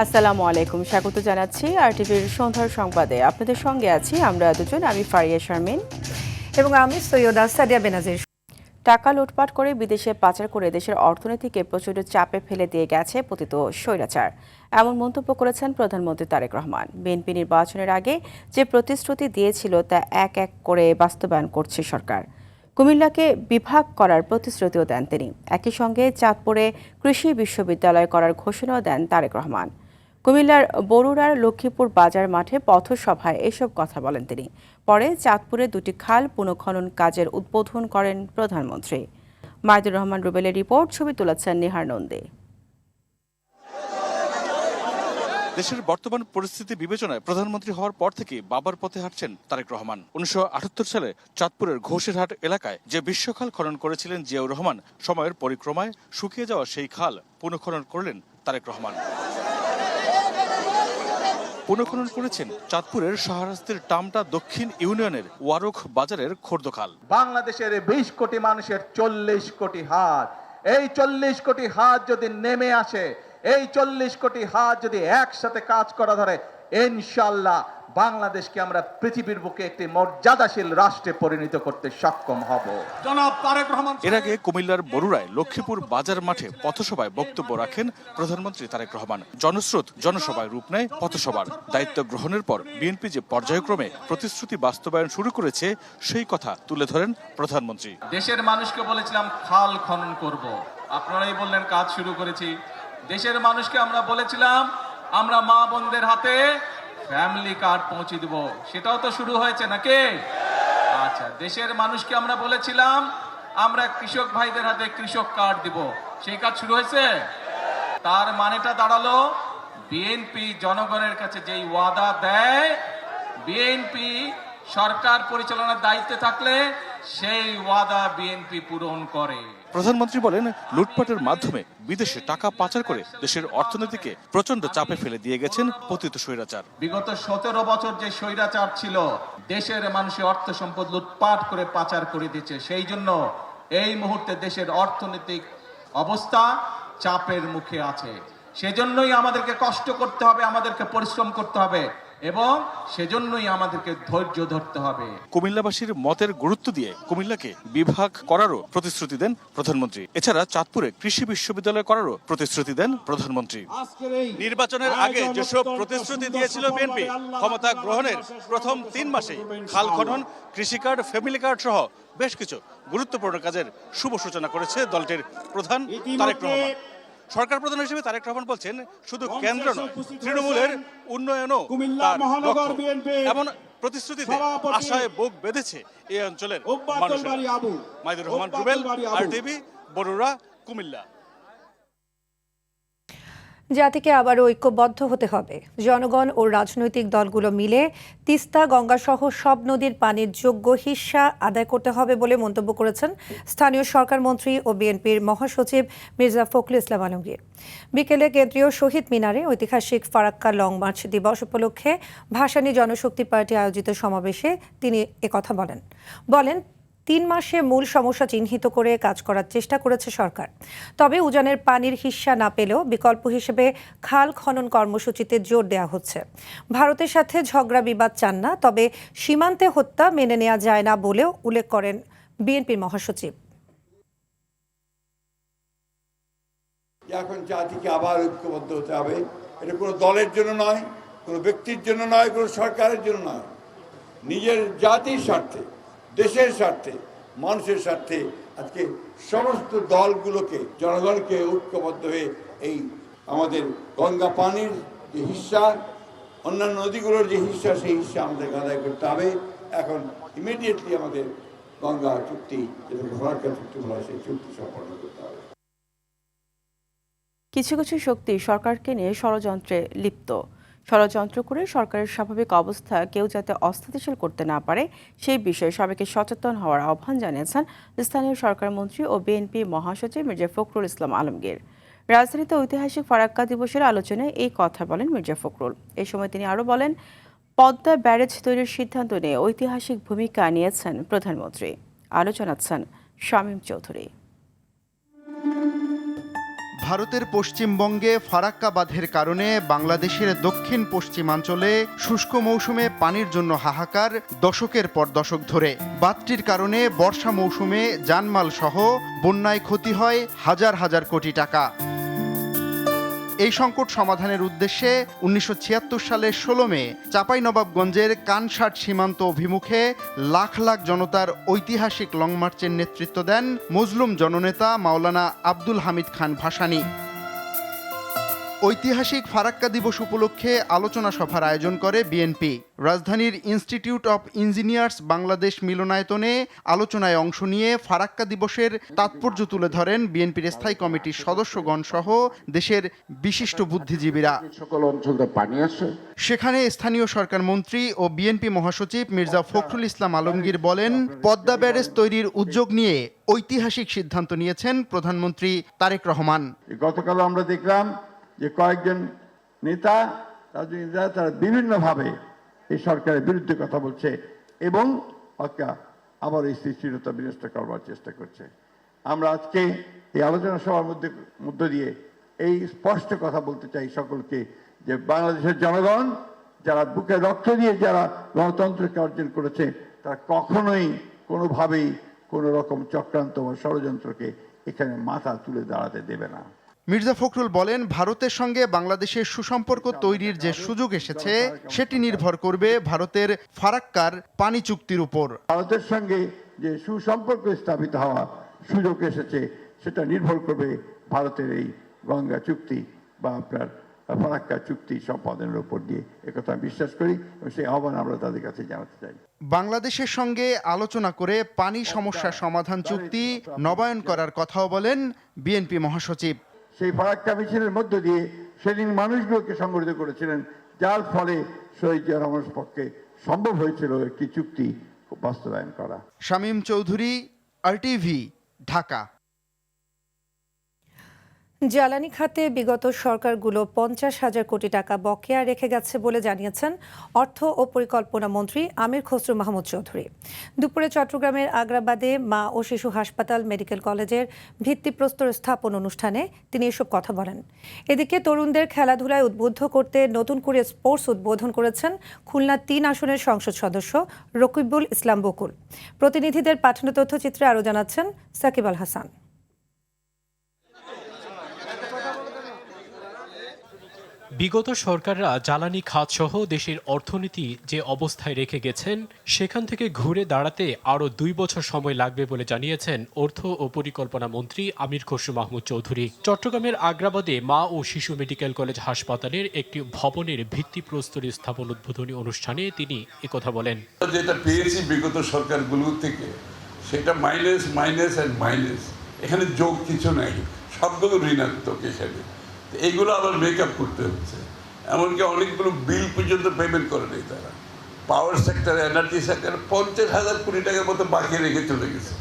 আসসালামু আলাইকুম, স্বাগত জানাচ্ছি আরটিভির সন্ধ্যার সংবাদে। আপনাদের সঙ্গে আছি আমরা দুজন, আমি ফারিয়া শারমিন এবং আমি সৈয়দা সাদিয়া বেনাজির। টাকা লুটপাট করে বিদেশে পাচার করে দেশের অর্থনীতিকে প্রচণ্ড চাপে ফেলে দিয়ে গেছে পতিত স্বৈরাচার, এমন মন্তব্য করেছেন প্রধানমন্ত্রী তারেক রহমান। বিএনপি নির্বাচনের আগে যে প্রতিশ্রুতি দিয়েছিল তা এক এক করে বাস্তবায়ন করছে সরকার। কুমিল্লাকে বিভাগ করার প্রতিশ্রুতিও দেন তিনি। একই সঙ্গে চাঁদপুরে কৃষি বিশ্ববিদ্যালয় করার ঘোষণাও দেন তারেক রহমান। কুমিল্লার বরুড়ার লক্ষ্মীপুর বাজার মাঠে পথসভায় এসব কথা বলেন তিনি। পরে চাঁদপুরে দুটি খাল পুনঃখনন কাজের উদ্বোধন করেন প্রধানমন্ত্রী। মাইদুর রহমান রুবেলের রিপোর্ট, ছবি তুলেছেন নিহার নন্দী। দেশের বর্তমান পরিস্থিতি বিবেচনায় প্রধানমন্ত্রী হওয়ার পর থেকে বাবার পথে হাঁটছেন তারেক রহমান। 1978 সালে চাঁদপুরের ঘোষেরহাট এলাকায় যে বিশ্বখাল খনন করেছিলেন জিয়াউর রহমান, সময়ের পরিক্রমায় শুকিয়ে যাওয়া সেই খাল পুনঃখনন করলেন তারেক রহমান। পুনঃখনন করেছেন চাঁদপুরের শাহরাস্তির টামটা দক্ষিণ ইউনিয়নের ওয়ারুখ বাজারের খোর্দখাল। বাংলাদেশের 20 কোটি মানুষের 40 কোটি হাত, এই 40 কোটি হাত যদি নেমে আসে, এই 40 কোটি হাত যদি একসাথে কাজ করা ধরে, ইনশাআল্লাহ বাংলাদেশকে আমরা পৃথিবীর বুকে একটি মর্যাদাশীল রাষ্ট্রে পরিণত করতে সক্ষম হব। জনাব তারেক রহমান। এর আগে কুমিল্লার বরুড়ায় লক্ষ্মীপুর বাজার মাঠে পথসভায় বক্তব্য রাখেন প্রধানমন্ত্রী তারেক রহমান। জনস্রোত জনসভায় রূপ নেয় পথসভার। দায়িত্ব গ্রহণের পর বিএনপি যে পর্যায়ক্রমে প্রতিশ্রুতি বাস্তবায়ন শুরু করেছে সেই কথা তুলে ধরেন প্রধানমন্ত্রী। দেশের মানুষকে বলেছিলাম খাল খনন করব, আপনারাই বললেন কাজ শুরু করেছি। দেশের মানুষকে আমরা বলেছিলাম আমরা মা বোনদের হাতে ফ্যামিলি কার্ড পৌঁছে দেব, সেটাও তো শুরু হয়েছে নাকি? আচ্ছা, দেশের মানুষকে আমরা বলেছিলাম আমরা কৃষক ভাইদের হাতে কৃষক কার্ড দিব, সেই কাজ শুরু হয়েছে। তার মানেটা দাঁড়ালো বিএনপি জনগণের কাছে যেই ওয়াদা দেয়, বিএনপি সরকার পরিচালনার দায়িত্বে থাকলে সেই ওয়াদা বিএনপি পূরণ করে। প্রধানমন্ত্রী বলেন, লুটপাটের মাধ্যমে বিদেশে টাকা পাচার করে দেশের অর্থনীতিকে প্রচন্ড চাপে ফেলে দিয়ে গেছেন পতিত স্বৈরাচার। বিগত 17 বছর যে স্বৈরাচার ছিল, দেশের মানুষের অর্থ সম্পদ লুটপাট করে পাচার করে দিচ্ছে। সেই জন্য এই মুহূর্তে দেশের অর্থনৈতিক অবস্থা চাপের মুখে আছে। সেজন্যই আমাদেরকে কষ্ট করতে হবে, আমাদেরকে পরিশ্রম করতে হবে এবং সেজন্যই আমাদেরকে ধৈর্য ধরতে হবে। কুমিল্লাবাসীর মতের গুরুত্ব দিয়ে কুমিল্লাকে বিভাগ করারও প্রতিশ্রুতি দেন প্রধানমন্ত্রী। এছাড়া চাঁদপুরে কৃষি বিশ্ববিদ্যালয় করারও প্রতিশ্রুতি দেন প্রধানমন্ত্রী। নির্বাচনের আগে যেসব প্রতিশ্রুতি দিয়েছিল বিএনপি, ক্ষমতা গ্রহণের প্রথম 3 মাসে খাল খনন, কৃষি কার্ড, ফ্যামিলি কার্ড সহ বেশ কিছু গুরুত্বপূর্ণ কাজের শুভ সূচনা করেছে দলটির প্রধান তারেক রহমান। সরকার প্রধান হিসেবে তারেক রহমান বলছেন, শুধু কেন্দ্র নয়, তৃণমূলের উন্নয়নও এমন প্রতিশ্রুতিতে আশায় বুক বেঁধেছে এই অঞ্চলের মানুষ। মাইদুর রহমান রুবেল, আরটিভি, বরুড়া, কুমিল্লা। জাতিকে আবারও ঐক্যবদ্ধ হতে হবে। জনগণ ও রাজনৈতিক দলগুলো মিলে তিস্তা, গঙ্গা সহ সব নদীর পানির যোগ্য হিস্সা আদায় করতে হবে বলে মন্তব্য করেছেন স্থানীয় সরকার মন্ত্রী ও বিএনপির মহাসচিব মির্জা ফখরুল ইসলাম আলমগীর। বিকেলে কেন্দ্রীয় শহীদ মিনারে ঐতিহাসিক ফারাক্কা লং মার্চ দিবস উপলক্ষে ভাসানী জনশক্তি পার্টি আয়োজিত সমাবেশে তিনি একথা বলেন 3 মাসে মূল সমস্যা চিহ্নিত করে কাজ করার চেষ্টা করেছে সরকার। তবে উজানের পানির হিস্সা না পেলেও বিকল্প হিসেবে খাল খনন কর্মসূচিতে জোর দেওয়া হচ্ছে। ভারতের সাথে ঝগড়া বিবাদ চান না, তবে সীমান্তে হত্যা মেনে নেওয়া যায় না বলেও উল্লেখ করেন বিএনপির মহাসচিব। এখন জাতিকে আবার ঐক্যবদ্ধ হতে হবে। এটা কোনো দলের জন্য নয়, কোনো ব্যক্তির জন্য নয়, কোনো সরকারের জন্য নয়। নিজের জাতির স্বার্থে, দেশের স্বার্থে, মানুষের স্বার্থে আজকে সমস্ত দলগুলোকে, জনগণকে ঐক্যবদ্ধ হয়ে এই আমাদের গঙ্গা পানির যে হিস্সা, অন্যান্য নদীগুলোর যে হিস্সা, সেই হিস্সা আমাদের আদায় করতে হবে। এখন ইমিডিয়েটলি আমাদের গঙ্গা চুক্তি, যেটাকে ফারাক্কা চুক্তি বলা হয়, সেই চুক্তি সম্পন্ন করতে হবে। কিছু কিছু শক্তি সরকারকে নিয়ে ষড়যন্ত্রে লিপ্ত। ষড়যন্ত্র করে সরকারের স্বাভাবিক অবস্থা কেউ যাতে অস্থিতিশীল করতে না পারে সেই বিষয়ে সবাইকে সচেতন হওয়ার আহ্বান জানিয়েছেন স্থানীয় সরকার মন্ত্রী ও বিএনপি মহাসচিব মির্জা ফখরুল ইসলাম আলমগীর। রাজধানীতে ঐতিহাসিক ফারাক্কা দিবসের আলোচনায় এই কথা বলেন মির্জা ফখরুল। এই সময় তিনি আরও বলেন, পদ্মা ব্যারেজ তৈরির সিদ্ধান্ত নিয়ে ঐতিহাসিক ভূমিকা নিয়েছেন প্রধানমন্ত্রী। আরও জানাচ্ছেন শামীম চৌধুরী। ভারতের পশ্চিমবঙ্গে ফারাক্কা বাঁধের কারণে বাংলাদেশের দক্ষিণ পশ্চিমাঞ্চলে শুষ্ক মৌসুমে পানির জন্য হাহাকার দশকের পর দশক ধরে। বাঁধটির কারণে বর্ষা মৌসুমে জানমাল সহ বন্যায় ক্ষতি হয় হাজার হাজার কোটি টাকা। এই সংকট সমাধানের উদ্দেশ্যে 1976 সালের 16 মে চাঁপাইনবাবগঞ্জের কানসাট সীমান্ত অভিমুখে লাখ লাখ জনতার ঐতিহাসিক লং মার্চের নেতৃত্ব দেন মজলুম জননেতা মাওলানা আব্দুল হামিদ খান ভাসানী। ঐতিহাসিক ফারাক্কা দিবস উপলক্ষে আলোচনা সভার আয়োজন করে বিএনপি। রাজধানীর ইনস্টিটিউট অব ইঞ্জিনিয়ার্স বাংলাদেশ মিলনায়তনে আলোচনায় অংশ নিয়ে ফারাক্কা দিবসের তাৎপর্য তুলে ধরেন বিএনপির স্থায়ী কমিটির সদস্যগণ সহ দেশের বিশিষ্ট বুদ্ধিজীবীরা। সকল অঞ্চলে পানি আছে। সেখানে স্থানীয় সরকার মন্ত্রী ও বিএনপি মহাসচিব মির্জা ফখরুল ইসলাম আলমগীর বলেন, পদ্মা ব্যারেজ তৈরির উদ্যোগ নিয়ে ঐতিহাসিক সিদ্ধান্ত নিয়েছেন প্রধানমন্ত্রী তারেক রহমান। গতকাল আমরা দেখলাম যে কয়েকজন নেতা রাজনীতিরা তারা বিভিন্নভাবে এই সরকারের বিরুদ্ধে কথা বলছে এবং আবার এই স্থিতিশীলতা বিনষ্ট করবার চেষ্টা করছে। আমরা আজকে এই আলোচনা সভার মধ্য দিয়ে এই স্পষ্ট কথা বলতে চাই সকলকে যে বাংলাদেশের জনগণ যারা বুকে রক্ত দিয়ে যারা গণতন্ত্রকে অর্জন করেছে তারা কখনোই কোনোভাবেই কোনো রকম চক্রান্ত বা ষড়যন্ত্রকে এখানে মাথা তুলে দাঁড়াতে দেবে না। মির্জা ফখরুল বলেন, ভারতের সঙ্গে বাংলাদেশের সুসম্পর্ক তৈরির যে সুযোগ এসেছে সেটি নির্ভর করবে ভারতের ফারাক্কার পানি চুক্তির উপর। ভারতের সঙ্গে যে সুসম্পর্ক স্থাপিত হওয়া সুযোগ এসেছে সেটা নির্ভর করবে ভারতের এই গঙ্গা চুক্তি বা আপনার ফারাক্কা চুক্তি সম্পাদনের উপর দিয়ে, একথা বিশ্বাস করি এবং সেই আহ্বান আমরা তাদের কাছে জানাতে চাই। বাংলাদেশের সঙ্গে আলোচনা করে পানি সমস্যা সমাধান চুক্তি নবায়ন করার কথাও বলেন বিএনপি মহাসচিব। সেই ফারাক্কা মিছিলের মধ্য দিয়ে সেদিন মানুষগুলোকে সংগঠিত করেছিলেন, যার ফলে শহীদ জিয়া রহমানের পক্ষে সম্ভব হয়েছিল একটি চুক্তি বাস্তবায়ন করা। শামীম চৌধুরী, RTV, ঢাকা। জ্বালানি খাতে বিগত সরকারগুলো 50,000 কোটি টাকা বকেয়া রেখে গেছে বলে জানিয়েছেন অর্থ ও পরিকল্পনা মন্ত্রী আমির খসরু মাহমুদ চৌধুরী। দুপুরে চট্টগ্রামের আগ্রাবাদে মা ও শিশু হাসপাতাল মেডিকেল কলেজের ভিত্তিপ্রস্তর স্থাপন অনুষ্ঠানে তিনি এসব কথা বলেন। এদিকে তরুণদের খেলাধুলায় উদ্বুদ্ধ করতে নতুন করে স্পোর্টস উদ্বোধন করেছেন খুলনা 3 আসনের সংসদ সদস্য রকিবুল ইসলাম বকুল। প্রতিনিধিদের পাঠানো তথ্যচিত্রে আরও জানাচ্ছেন সাকিব আল হাসান। বিগত সরকাররা জ্বালানি খাতসহ দেশের অর্থনীতি যে অবস্থায় রেখে গেছেন সেখান থেকে ঘুরে দাঁড়াতে আরও 2 বছর সময় লাগবে বলে জানিয়েছেন অর্থ ও পরিকল্পনা মন্ত্রী আমির খসরু মাহমুদ চৌধুরী। চট্টগ্রামের আগ্রাবাদে মা ও শিশু মেডিকেল কলেজ হাসপাতালের একটি ভবনের ভিত্তিপ্রস্তর স্থাপন উদ্বোধনী অনুষ্ঠানে তিনি একথা বলেন। যেটা পেয়েছি বিগত সরকারগুলো থেকে সেটা মাইনাস মাইনাস অ্যান্ড মাইনাস, এখানে যোগ কিছু নাই, সবগুলো ঋণাত্মক। এখানে এইগুলো আবার মেকআপ করতে হচ্ছে, এমনকি অনেকগুলো বিল পর্যন্ত পেমেন্ট করে নেই তারা। পাওয়ার সেক্টর, এনার্জি সেক্টর 50,000 কোটি টাকার মতো বাকি রেখে চলে গেছে।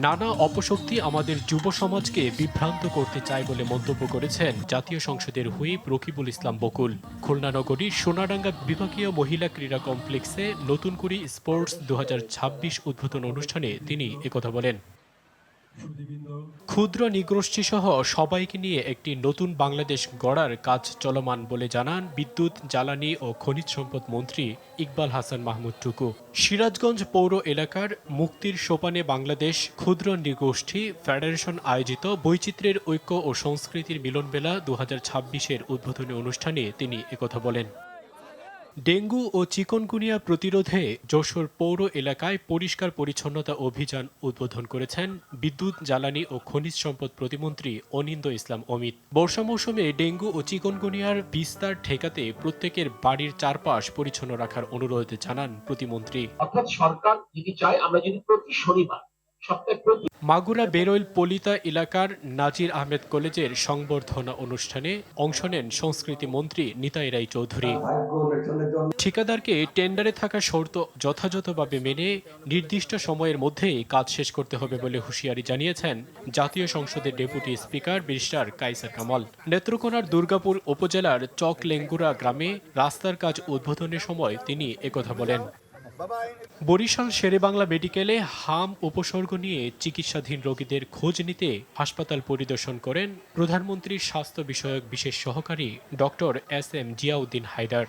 নানা অপশক্তি আমাদের যুব সমাজকে বিভ্রান্ত করতে চায় বলে মন্তব্য করেছেন জাতীয় সংসদের হুইপ রকিবুল ইসলাম বকুল। খুলনা নগরীর সোনাডাঙ্গা বিভাগীয় মহিলা ক্রীড়া কমপ্লেক্সে নতুন করে স্পোর্টস 2026 উদ্বোধন অনুষ্ঠানে তিনি একথা বলেন। ক্ষুদ্র নিগোষ্ঠী সহ সবাইকে নিয়ে একটি নতুন বাংলাদেশ গড়ার কাজ চলমান বলে জানান বিদ্যুৎ, জ্বালানি ও খনিজ সম্পদ মন্ত্রী ইকবাল হাসান মাহমুদ টুকু। সিরাজগঞ্জ পৌর এলাকার মুক্তির সোপানে বাংলাদেশ ক্ষুদ্র নিগোষ্ঠী ফেডারেশন আয়োজিত বৈচিত্র্যের ঐক্য ও সংস্কৃতির মিলনমেলা 2026-এর উদ্বোধনী অনুষ্ঠানে তিনি একথা বলেন। ডেঙ্গু ও চিকনগুনিয়া প্রতিরোধে যশোর পৌর এলাকায় পরিষ্কার পরিচ্ছন্নতা অভিযান উদ্বোধন করেছেন বিদ্যুৎ, জ্বালানি ও খনিজ সম্পদ প্রতিমন্ত্রী অনিন্দ ইসলাম অমিত। বর্ষা মৌসুমে ডেঙ্গু ও চিকনগুনিয়ার বিস্তার ঠেকাতে প্রত্যেকের বাড়ির চারপাশ পরিচ্ছন্ন রাখার অনুরোধ জানান প্রতিমন্ত্রী। অর্থাৎ সরকার যদি চায় আমরা যদি প্রতি শনিবার মাগুরা বেরৈল পলিতা এলাকার নাজির আহমেদ কলেজের সংবর্ধনা অনুষ্ঠানে অংশ নেন সংস্কৃতি মন্ত্রী নিতাই রায় চৌধুরী। ঠিকাদারকে টেন্ডারে থাকা শর্ত যথাযথভাবে মেনে নির্দিষ্ট সময়ের মধ্যেই কাজ শেষ করতে হবে বলে হুঁশিয়ারি জানিয়েছেন জাতীয় সংসদের deputy speaker barrister Kaiser Kamal. নেত্রকোনার দুর্গাপুর উপজেলার চকলেঙ্গুরা গ্রামে রাস্তার কাজ উদ্বোধনের সময় তিনি একথা বলেন। বরিশাল শেরেবাংলা মেডিকেলে হাম উপসর্গ নিয়ে চিকিৎসাধীন রোগীদের খোঁজ নিতে হাসপাতাল পরিদর্শন করেন প্রধানমন্ত্রীর স্বাস্থ্য বিষয়ক বিশেষ সহকারী doctor SM Ziauddin Haider.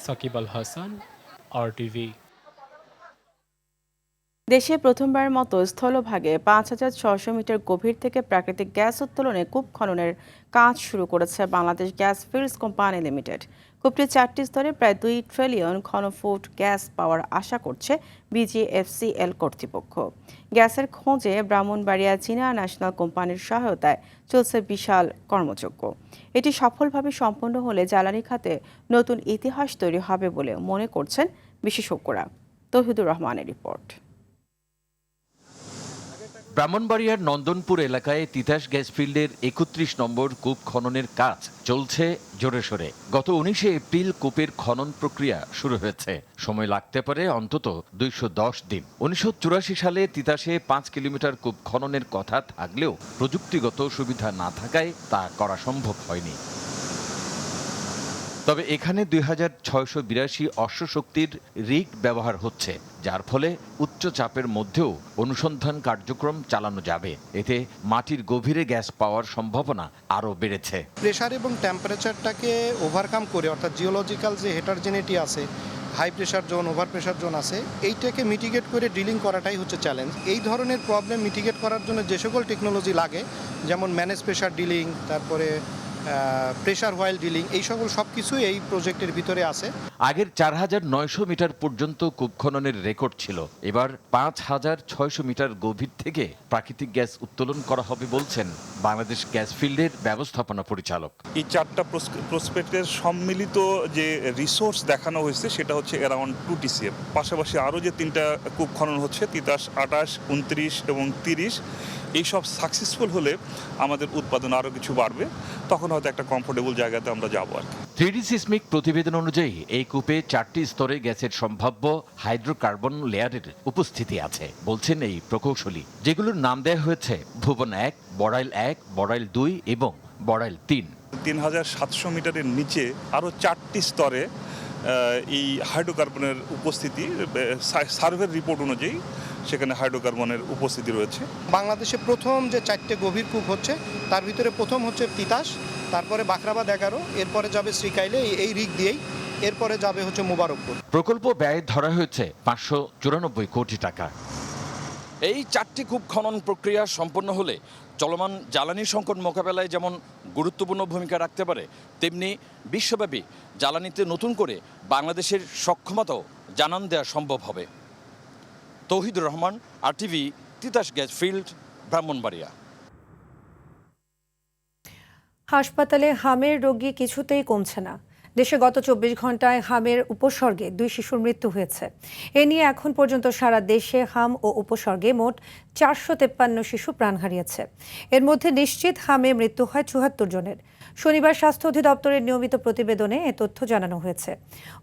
Shakib Al Hasan, RTV। দেশে প্রথমবারের মতো স্থলভাগে ৫,৬০০ মিটার গভীর থেকে প্রাকৃতিক গ্যাস উত্তোলনে কূপ খননের কাজ শুরু করেছে Bangladesh gas fields company limited. কূপটি 4টি স্তরে প্রায় 2 ট্রিলিয়ন ঘনফুট গ্যাস পাওয়ার আশা করছে BGFCL কর্তৃপক্ষ। গ্যাসের খোঁজে ব্রাহ্মণবাড়িয়া চীনা ন্যাশনাল কোম্পানির সহায়তায় চলছে বিশাল কর্মযজ্ঞ। এটি সফলভাবে সম্পন্ন হলে জ্বালানি খাতে নতুন ইতিহাস তৈরি হবে বলে মনে করছেন বিশেষজ্ঞরা। তৌহিদুর রহমানের রিপোর্ট। ব্রাহ্মণবাড়িয়ার নন্দনপুর এলাকায় তিতাস গ্যাস ফিল্ডের ৩১ নম্বর কূপ খননের কাজ চলছে জোরে সোরে। গত ১৯ এপ্রিল কূপের খনন প্রক্রিয়া শুরু হয়েছে। সময় লাগতে পারে অন্তত ২১০ দিন। ১৯৮৪ সালে তিতাসে ৫ কিলোমিটার কূপ খননের কথা থাকলেও প্রযুক্তিগত সুবিধা না থাকায় তা করা সম্ভব হয়নি। তবে এখানে ২৬৮২ অশ্বশক্তির রিগ ব্যবহার হচ্ছে, যার ফলে উচ্চ চাপের মধ্যেও অনুসন্ধান কার্যক্রম চালানো যাবে। এতে মাটির গভীরে গ্যাস পাওয়ার সম্ভাবনা আরও বেড়েছে। প্রেসার এবং টেম্পারেচারটাকে ওভারকাম করে, অর্থাৎ জিওলজিক্যাল যে হেটারজেনিটি আছে, high pressure zone, over pressure zone আছে, এইটাকে মিটিগেট করে ড্রিলিং করাটাই হচ্ছে চ্যালেঞ্জ। এই ধরনের প্রবলেম মিটিগেট করার জন্য যে সকল টেকনোলজি লাগে, যেমন ম্যানেজ প্রেশার ড্রিলিং, তারপরে প্রেশার হোয়াইল ড্রিলিং, এই সকল সব কিছুই এই প্রজেক্টের ভিতরে আছে। আগের ৪৯০০ মিটার পর্যন্ত কূপ খননের রেকর্ড ছিল। এবার ৫৬০০ মিটার গভীর থেকে প্রাকৃতিক গ্যাস উত্তোলন করা হবে বলছেন বাংলাদেশ গ্যাস ফিল্ডের ব্যবস্থাপনা পরিচালক। এই ৪টা প্রসপেক্টের সম্মিলিত যে রিসোর্স দেখানো হয়েছে সেটা হচ্ছে অ্যারাউন্ড 2 TCF। পাশাপাশি আরও যে 3টা কূপ খনন হচ্ছে, তিতাস ২৮, ২৯ এবং ৩০, এইসব সাকসেসফুল হলে আমাদের উৎপাদন আরও কিছু বাড়বে। তখন হয়তো একটা কমফোর্টেবল জায়গাতে আমরা যাবো আর কি। 3D সিসমিক প্রতিবেদন অনুযায়ী এই কূপে 4টি স্তরে গ্যাসের সম্ভাব্য হাইড্রোকার্বন লেয়ারের উপস্থিতি আছে বলছেন এই প্রকৌশলী, যেগুলোর নাম দেওয়া হয়েছে ভুবন 1, বড়াইল 1, বড়াইল 2 এবং বড়াইল 3। ৩৭০০ মিটারের নিচে আরও 4টি স্তরে এই হাইড্রোকার্বনের উপস্থিতি, সার্ভের রিপোর্ট অনুযায়ী সেখানে হাইড্রোকার্বনের উপস্থিতি রয়েছে। বাংলাদেশে প্রথম যে 4টে গভীর কূপ হচ্ছে, তার ভিতরে প্রথম হচ্ছে তিতাস, তারপরে বাখরাবাদ 11, এরপরে যাবে শ্রীকাইলে এই রিগ দিয়েই, এরপরে যাবে হচ্ছে মোবারকপুর। প্রকল্প ব্যয় ধরা হয়েছে ৫৯৪ কোটি টাকা। এই 4টি কূপ খনন প্রক্রিয়া সম্পন্ন হলে চলমান জ্বালানি সংকট মোকাবেলায় যেমন গুরুত্বপূর্ণ ভূমিকা রাখতে পারে, তেমনি বিশ্বব্যাপী জ্বালানিতে নতুন করে বাংলাদেশের সক্ষমতাও জানান দেওয়া সম্ভব হবে। Touhidur Rahman, RTV, Titas gas field, Brahmanbaria. হাসপাতালে হামের রোগী কিছুতেই কমছে না। দেশে গত ২৪ ঘন্টায় হামের উপসর্গে ২ শিশুর মৃত্যু হয়েছে। এ নিয়ে এখন পর্যন্ত সারা দেশে হাম ও উপসর্গে মোট ৪৫৩ শিশু প্রাণ হারিয়েছে। এর মধ্যে নিশ্চিত হামে মৃত্যু হয় ৭৪ জনের। শনিবার স্বাস্থ্য অধিদপ্তরের নিয়মিত প্রতিবেদনে এ তথ্য জানানো হয়েছে।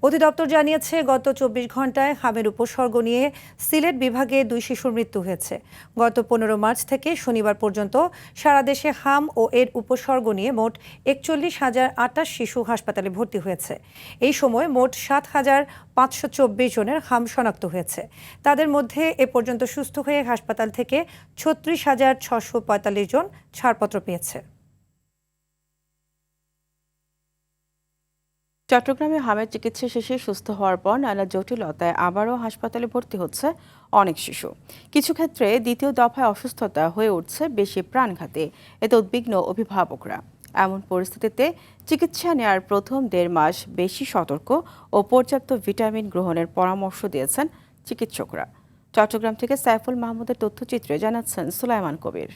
অধিদপ্তর জানিয়েছে, গত ২৪ ঘন্টায় হামের উপসর্গ নিয়ে সিলেট বিভাগে 2 শিশুর মৃত্যু হয়েছে। গত ১৫ মার্চ থেকে শনিবার পর্যন্ত সারা দেশে হাম ও এর উপসর্গ নিয়ে মোট ৪১,০২৮ শিশু হাসপাতালে ভর্তি হয়েছে। এই সময় মোট ৭,৫২৪ জনের হাম শনাক্ত হয়েছে। তাদের মধ্যে এ পর্যন্ত সুস্থ হয়ে হাসপাতাল থেকে ৩৬,৬৪৫ জন ছাড়পত্র পেয়েছে। চট্টগ্রামে হামের চিকিৎসা শেষে সুস্থ হওয়ার পর নানা জটিলতায় আবারও হাসপাতালে ভর্তি হচ্ছে অনেক শিশু। কিছু ক্ষেত্রে দ্বিতীয় দফায় অসুস্থতা হয়ে উঠছে বেশি প্রাণঘাতী। এতে উদ্বিগ্ন অভিভাবকরা। এমন পরিস্থিতিতে চিকিৎসা নেওয়ার প্রথম ১.৫ মাস বেশি সতর্ক ও পর্যাপ্ত ভিটামিন গ্রহণের পরামর্শ দিয়েছেন চিকিৎসকরা। চট্টগ্রাম থেকে সাইফুল মাহমুদের তথ্যচিত্রে জানাচ্ছেন সুলাইমান কবির।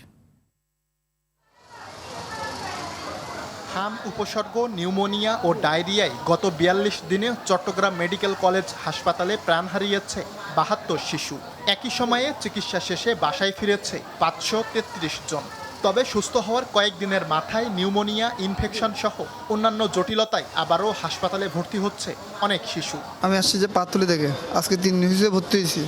হাম, উপসর্গ, নিউমোনিয়া ও ডায়রিয়ায় গত ৪২ দিনে চট্টগ্রাম মেডিকেল কলেজ হাসপাতালে প্রাণ হারিয়েছে ৭২ শিশু। একই সময়ে চিকিৎসা শেষে বাসায় ফিরেছে ৫৩৩ জন। তবে সুস্থ হওয়ার কয়েকদিনের মাথায় নিউমোনিয়া, ইনফেকশন সহ অন্যান্য জটিলতায় আবারও হাসপাতালে ভর্তি হচ্ছে অনেক শিশু। আমি আসছি যে পাতুলি থেকে, আজকে 3 দিন ভর্তি হয়েছি।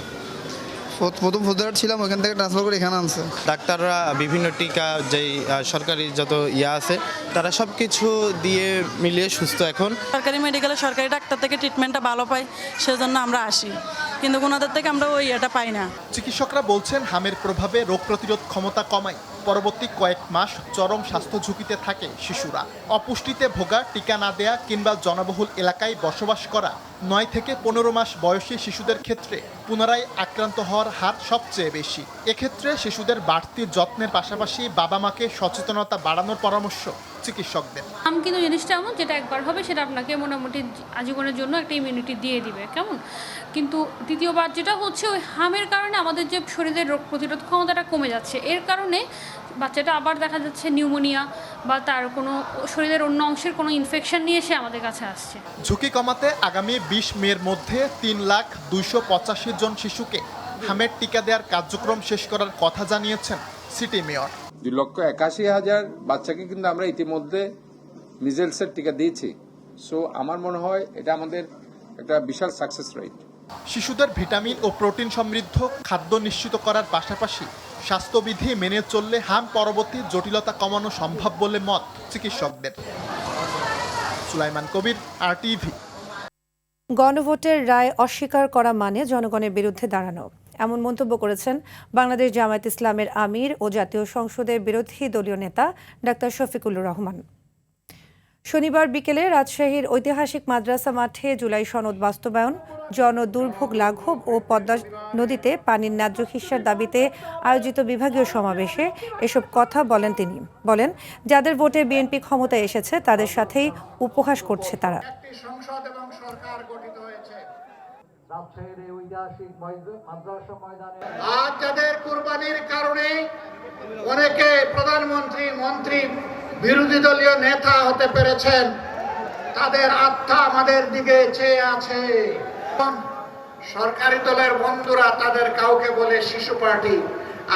প্রথম ফৌজদার ছিলাম, ওখান থেকে ট্রান্সফার করে এখানে আনছে। ডাক্তাররা বিভিন্ন টিকা যেই সরকারি যত আছে তারা সব কিছু দিয়ে মিলিয়ে সুস্থ এখন। সরকারি মেডিকেলে সরকারি ডাক্তার থেকে ট্রিটমেন্টটা ভালো পাই, সেজন্য আমরা আসি, কিন্তু ওনাদের থেকে আমরা ওই এটা পাই না। চিকিৎসকরা বলছেন হামের প্রভাবে রোগ প্রতিরোধ ক্ষমতা কমায়। পরবর্তী কয়েক মাস চরম স্বাস্থ্য ঝুঁকিতে থাকে শিশুরা। অপুষ্টিতে ভোগা, টিকা না দেয়া কিংবা জনবহুল এলাকায় বসবাস করা 9 থেকে 15 মাস বয়সী শিশুদের ক্ষেত্রে পুনরায় আক্রান্ত হওয়ার হার সবচেয়ে বেশি। এক্ষেত্রে শিশুদের বাড়তি যত্নের পাশাপাশি বাবা মাকে সচেতনতা বাড়ানোর পরামর্শ চিকিৎসকদের। হাম কিন্তু জিনিসটা এমন, যেটা একবার হবে সেটা আপনাকে মোটামুটি আজীবনের জন্য একটা ইমিউনিটি দিয়ে দিবে, কেমন? কিন্তু দ্বিতীয়বার যেটা হচ্ছে, ওই হামের কারণে আমাদের যে শরীরের রোগ প্রতিরোধ ক্ষমতাটা কমে যাচ্ছে, এর কারণে বাচ্চাটা আবার দেখা যাচ্ছে নিউমোনিয়া বা তার কোনো শরীরের অন্য অংশের কোনো ইনফেকশন নিয়ে এসে আমাদের কাছে আসছে। ঝুঁকি কমাতে আগামী 20 মের মধ্যে 3,285,000 জন শিশুকে হামের টিকা দেওয়ার কার্যক্রম শেষ করার কথা জানিয়েছেন সিটি মেয়র। 2,81,000 বাচ্চাকে কিন্তু আমরা ইতিমধ্যে মিজেলসের টিকা দিয়েছি। সো আমার মনে হয় এটা আমাদের একটা বিশাল সাকসেস রেট। শিশুদের ভিটামিন ও প্রোটিন সমৃদ্ধ খাদ্য নিশ্চিত করার পাশাপাশি স্বাস্থ্যবিধি মেনে চললে হাম পরবর্তী জটিলতা কমানো সম্ভব বলে মত চিকিৎসকদের। সুলাইমান কবির, RTV। গণভোটের রায় অস্বীকার করা মানে জনগণের বিরুদ্ধে দাঁড়ানো, এমন মন্তব্য করেছেন বাংলাদেশ জামায়াত ইসলামের আমির ও জাতীয় সংসদের বিরোধী দলীয় নেতা ডাক্তার শফিকুল রহমান। শনিবার বিকেলে রাজশাহীর ঐতিহাসিক মাদ্রাসা মাঠে জুলাই সনদ বাস্তবায়ন, জনদুর্ভোগ লাঘব ও পদ্মা নদীতে পানির ন্যায্য হিস্যার দাবিতে আয়োজিত বিভাগীয় সমাবেশে এসব কথা বলেন তিনি। বলেন, যাদের ভোটে বিএনপি ক্ষমতায় এসেছে তাদের সাথেই উপহাস করছে তারা। আজ যাদের কুরবানির কারণে অনেকে প্রধানমন্ত্রী, মন্ত্রী, বিরোধী দলীয় নেতা হতে পেরেছেন, তাদের আত্মা আমাদের দিকে চেয়ে আছে। সরকারি দলের বন্ধুরা তাদের কাউকে বলে শিশু পার্টি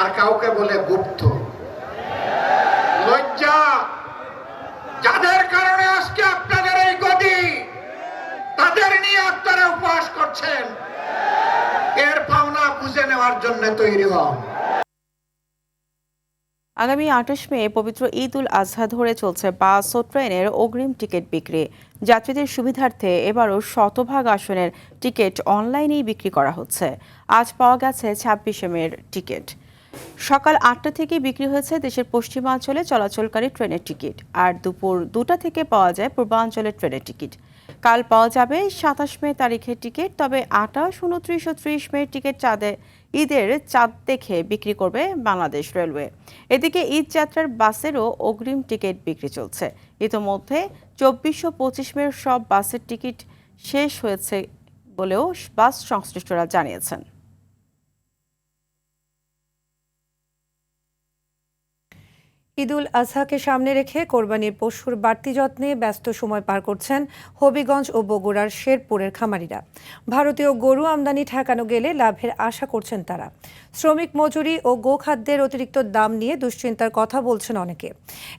আর কাউকে বলে গুপ্ত। লজ্জা, যাদের কারণে আজকে আপনাদের এই গতি, তাদের নিয়ে আপনারা উপহাস করছেন। এর পাওনা বুঝে নেওয়ার জন্য তৈরি হন। আগামী 28 মে পবিত্র ঈদ উল আজহা ধরে চলছে বাস ও ট্রেনের অগ্রিম টিকিট বিক্রি। যাত্রীদের সুবিধার্থে এবারও শতভাগ আসনের টিকিট অনলাইনেই বিক্রি করা হচ্ছে। আজ পাওয়া গেছে 26 মের টিকিট। সকাল 8টা থেকে বিক্রি হয়েছে দেশের পশ্চিমাঞ্চলে চলাচলকারী ট্রেনের টিকিট, আর দুপুর 2টা থেকে পাওয়া যায় পূর্বাঞ্চলের ট্রেনের টিকিট। কাল পাওয়া যাবে 27 মে তারিখের টিকিট। তবে 28, 29 ও 30 মে টিকিট ঈদের চাঁদ দেখে বিক্রি করবে বাংলাদেশ রেলওয়ে। এদিকে ঈদ যাত্রার বাসেরও অগ্রিম টিকিট বিক্রি চলছে। ইতোমধ্যে 24 ও 25 মের সব বাসের টিকিট শেষ হয়েছে বলেও বাস সংশ্লিষ্টরা জানিয়েছেন। ঈদ উল আজহাকে সামনে রেখে কোরবানির পশুর বাড়তি যত্নে ব্যস্ত সময় পার করছেন হবিগঞ্জ ও বগুড়ার শেরপুরের খামারিরা। ভারতীয় গরু আমদানি ঠেকানো গেলে লাভের আশা করছেন তারা। শ্রমিক মজুরি ও গোখাদ্যের অতিরিক্ত দাম নিয়ে দুশ্চিন্তার কথা বলছেন অনেকে।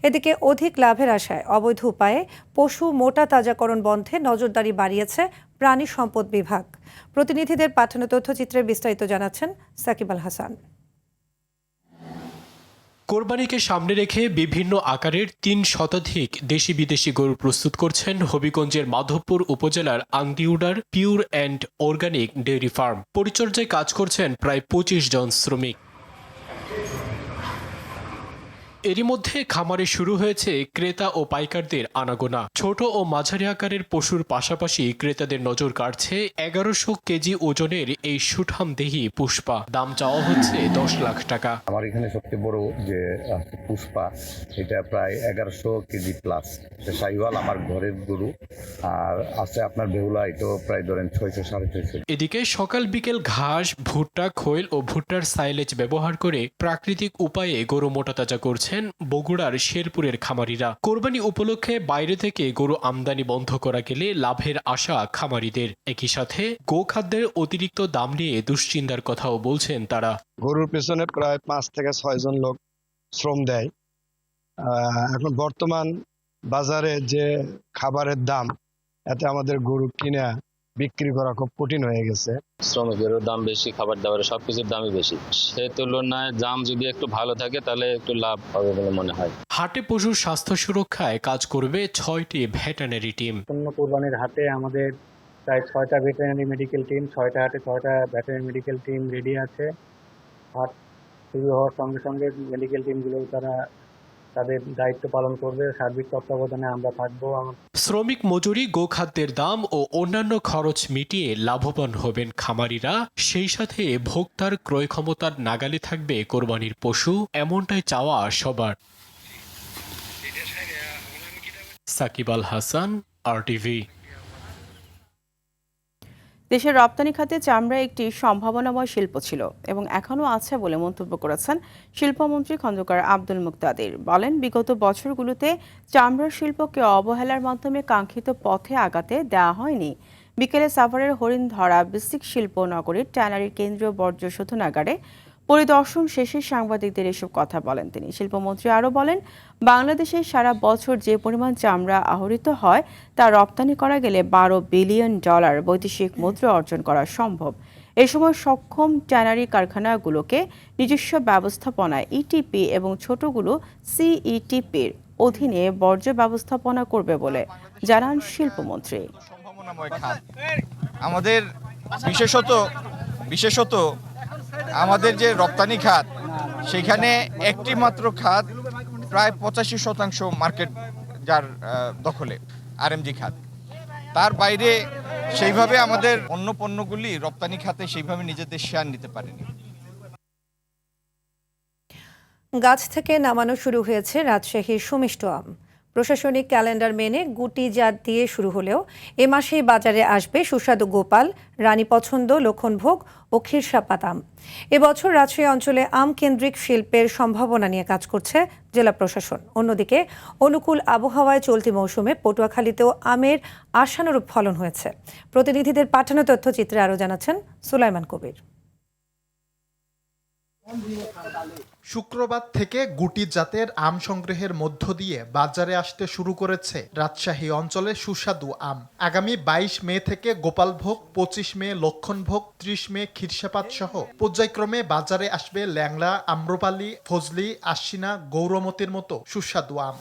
এদিকে অধিক লাভের আশায় অবৈধ উপায়ে পশু মোটা তাজাকরণ বন্ধে নজরদারি বাড়িয়েছে প্রাণী সম্পদ বিভাগ। প্রতিনিধিদের পাঠানো তথ্যচিত্রে বিস্তারিত জানাচ্ছেন সাকিব আল হাসান। কোরবানিকে সামনে রেখে বিভিন্ন আকারের 3 শতাধিক দেশি বিদেশি গরু প্রস্তুত করছেন হবিগঞ্জের মাধবপুর উপজেলার আংদিউডার pure and organic dairy farm. পরিচর্যায় কাজ করছেন প্রায় 25 জন শ্রমিক। এরই মধ্যে খামারে শুরু হয়েছে ক্রেতা ও পাইকারদের আনাগোনা। ছোট ও মাঝারি আকারের পশুর পাশাপাশি ক্রেতাদের নজর কাড়ছে 1100 কেজি ওজনের এই সুঠামদেহী পুষ্পা। দাম চাওয়া হচ্ছে 10 লাখ টাকা। আমার এখানে সবচেয়ে বড় যে পুষ্পা, এটা প্রায় 1100 কেজি প্লাস। শাহিওয়াল আমার ঘরের গরু, আর আছে আপনার বেহুলা, এটাও প্রায় ধরেন 600 650। এদিকে সকাল বিকেল ঘাস, ভুট্টা, খৈল ও ভুট্টার সাইলেজ ব্যবহার করে প্রাকৃতিক উপায়ে গরু মোটাতাজা করছে বগুড়ার শেরপুরের খামারিরা। কোরবানি উপলক্ষে বাইরে থেকে গরু আমদানি বন্ধ করা গেলে লাভের আশা খামারিদের। একই সাথে গোখাদ্যের অতিরিক্ত দাম নিয়ে দুশ্চিন্তার কথাও বলছেন তারা। গরুর পেছনে প্রায় 5 থেকে 6 জন লোক শ্রম দেয়। এখন বর্তমান বাজারে যে খাবারের দাম, এতে আমাদের গরু কিনা বিক্রি করা খুব কঠিন হয়ে গেছে। শ্রমিকেরও দাম বেশি, খাবার দাবারের সবকিছুর দামই বেশি। সে তুলনায় দাম যদি একটু ভালো থাকে তাহলে একটু লাভ হবে বলে মনে হয়। হাটে পশুর স্বাস্থ্য সুরক্ষায় কাজ করবে ৬টি ভেটেরিনারি টিম। কোরবানির হাটে আমাদের প্রায় 6টা ভেটেরিনারি মেডিকেল টিম, 6টা হাটে 6টা ভেটেরিনারি মেডিকেল টিম রেডি আছে। হাট শুরু হওয়ার সঙ্গে সঙ্গে মেডিকেল টিমগুলো তারা তাদের দায়িত্ব পালন করবে, সার্বিক তত্ত্বাবধানে আমরা থাকবো। শ্রমিক মজুরি, গোখাদ্যের দাম ও অন্যান্য খরচ মিটিয়ে লাভবান হবেন খামারিরা। সেই সাথে ভোক্তার ক্রয় ক্ষমতার নাগালে থাকবে কোরবানির পশু, এমনটাই চাওয়া সবার। সাকিব আল হাসান, RTV। দেশের রপ্তানি খাতে চামড়া একটি সম্ভাবনাময় শিল্প ছিল এবং এখনও আছে বলে মন্তব্য করেছেন শিল্পমন্ত্রী খন্দকার আব্দুল মুক্তাদির। বলেন, বিগত বছরগুলোতে চামড়া শিল্পকে অবহেলার মাধ্যমে কাঙ্ক্ষিত পথে আগাতে দেওয়া হয়নি। বিকেলে সাভারের হরিণধরা বিসিক শিল্প নগরীর ট্যানারির কেন্দ্রীয় বর্জ্য শোধনাগারে পরিদর্শন শেষে সাংবাদিকদের এসব কথা বলেন তিনি। শিল্পমন্ত্রী আরও বলেন, বাংলাদেশে সারা বছর যে পরিমাণ চামড়া আহরিত হয় তা রপ্তানি করা গেলে $12 বিলিয়ন বৈদেশিক মুদ্রা অর্জন করা সম্ভব। এ সময় সক্ষম ট্যানারি কারখানাগুলোকে নিজস্ব ব্যবস্থাপনায় ইটিপি এবং ছোটগুলো সিইটিপির অধীনে বর্জ্য ব্যবস্থাপনা করবে বলে জানান শিল্পমন্ত্রী। আমাদের বিশেষত আমাদের যে রপ্তানি খাত, সেখানে একটি মাত্র খাত প্রায় 85% মার্কেট যার দখলে, আরএমজি খাত। তার বাইরে সেইভাবে আমাদের অন্য পণ্যগুলি রপ্তানি খাতে সেইভাবে নিজেদের শেয়ার নিতে পারেনি। গাছ থেকে নামানো শুরু হয়েছে রাজশাহীর সুমিষ্ট আম। প্রশাসনিক ক্যালেন্ডার মেনে গুটি জাত দিয়ে শুরু হলেও এ মাসেই বাজারে আসবে সুস্বাদু গোপাল, রানী পছন্দ, লক্ষণভোগ ও ক্ষীরসাপাত আম। এবছর রাজশাহী অঞ্চলে আম কেন্দ্রিক শিল্পের সম্ভাবনা নিয়ে কাজ করছে জেলা প্রশাসন। অন্যদিকে অনুকূল আবহাওয়ায় চলতি মৌসুমে পটুয়াখালীতেও আমের আশানুরূপ ফলন হয়েছে। প্রতিনিধিদের পাঠানো তথ্যচিত্রে আরও জানাচ্ছেন সুলাইমান কবির। শুক্রবার থেকে গুটি জাতের আম সংগ্রহের মধ্য দিয়ে বাজারে আসতে শুরু করেছে রাজশাহী অঞ্চলের সুস্বাদু আম। আগামী 22 মে থেকে গোপালভোগ, 25 মে লক্ষণভোগ, 30 মে ক্ষীরসাপাত সহ পর্যায়ক্রমে বাজারে আসবে ল্যাংড়া, আম্রপালি, ফজলি, আশ্বিনা, গৌরমতির মতো সুস্বাদু আম।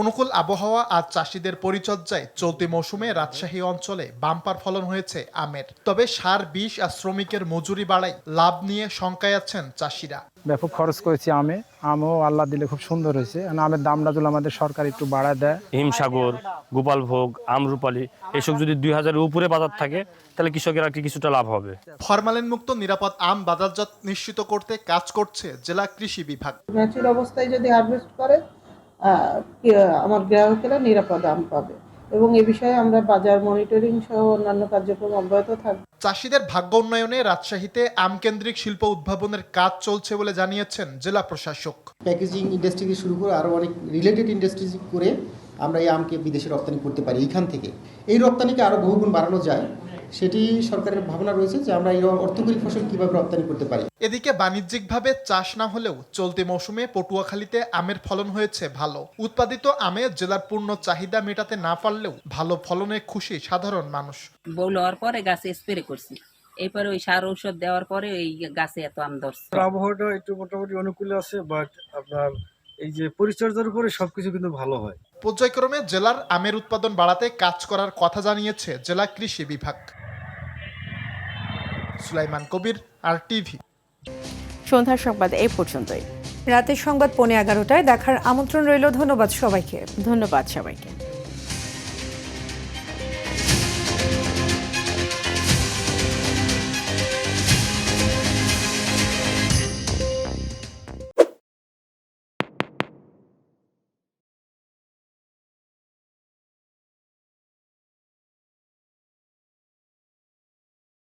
অনুকূল আবহাওয়া আর চাষিদের পরিচর্যায় চলতি মৌসুমে রাজশাহী অঞ্চলে বাম্পার ফলন হয়েছে আমের। তবে সার, বিষ আর শ্রমিকের মজুরি বাড়ায় লাভ নিয়ে শঙ্কায় আছেন চাষিরা। ব্যাপক খরচ করেছি আমও আল্লাহ দিলে খুব সুন্দর হয়েছে। আমের দামটা যদি আমাদের সরকার একটু বাড়ায় দেয়, হিমসাগর, গোপালভোগ, আমরুপালি এসব যদি 2000-এর উপরে বাজার থাকে তাহলে কৃষকেরা কিছুটা লাভ হবে। ফরমালিন মুক্ত নিরাপদ আম বাজারজাত নিশ্চিত করতে কাজ করছে জেলা কৃষি বিভাগ। ন্যাচুরাল অবস্থায় যদি হারভেস্ট করে আমার গ্রাহকেরা নিরাপদ আম পাবে এবং এ বিষয়ে আমরা বাজার মনিটরিং সহ অন্যান্য কার্যক্রম অব্যাহত থাকবে। চাষিদের ভাগ্য উন্নয়নে রাজশাহীতে আম কেন্দ্রিক শিল্প উদ্ভাবনের কাজ চলছে বলে জানিয়েছেন জেলা প্রশাসক। প্যাকেজিং ইন্ডাস্ট্রি থেকে শুরু করে আরও অনেক রিলেটেড ইন্ডাস্ট্রি করে আমরা এই আমকে বিদেশে রপ্তানি করতে পারি। এইখান থেকে এই রপ্তানিকে আরও বহুগুণ বাড়ানো যায়, সেটি সরকারের ভাবনা রয়েছে যে আমরা এই অর্থকরী ফসল কিভাবে রপ্তানি করতে পারি। এদিকে বাণিজ্যিকভাবে চাষ না হলেও চলতি মৌসুমে পটুয়াখালীতে আমের ফলন হয়েছে ভালো। উৎপাদিত আমে জেলার পূর্ণ চাহিদা মেটাতে না পারলেও ভালো ফলনে খুশি সাধারণ মানুষ। বউল হওয়ার পরে গাছে স্প্রে করছি, এরপরে ওই সার ঔষধ দেওয়ার পরে এই গাছে এত আম ধরছে। আবহাওয়াটা একটু মোটামুটি অনুকূলে আছে, বাট আপনার এই যে পরিচর্যার উপরে সবকিছু কিন্তু ভালো হয়। পর্যায়ক্রমে জেলার আমের উৎপাদন বাড়াতে কাজ করার কথা জানিয়েছে জেলা কৃষি বিভাগ। সুলাইমান কবির, RTV। সন্ধ্যার সংবাদ এই পর্যন্তই। রাতের সংবাদ 11:15টায় দেখার আমন্ত্রণ রইল। ধন্যবাদ সবাইকে। ধন্যবাদ সবাইকে।